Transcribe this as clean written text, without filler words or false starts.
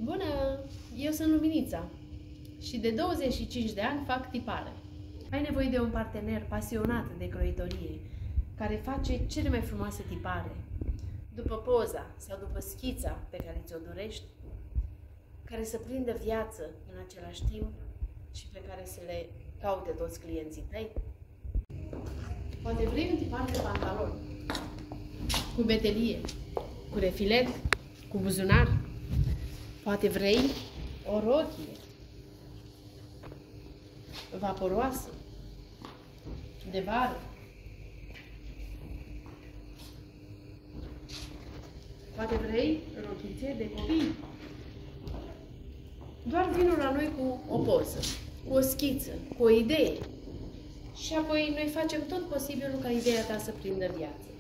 Bună! Eu sunt Luminița și de 25 de ani fac tipare. Ai nevoie de un partener pasionat de croitorie, care face cele mai frumoase tipare, după poza sau după schița pe care ți-o dorești, care să prindă viață în același timp și pe care să le caute toți clienții tăi. Poate vrei un tipar de pantaloni, cu betelie, cu refilet, cu buzunar. Poate vrei o rochie vaporoasă, de vară. Poate vrei rochițe de copii. Doar vină la noi cu o poză, cu o schiță, cu o idee. Și apoi noi facem tot posibilul ca ideea ta să prindă viață.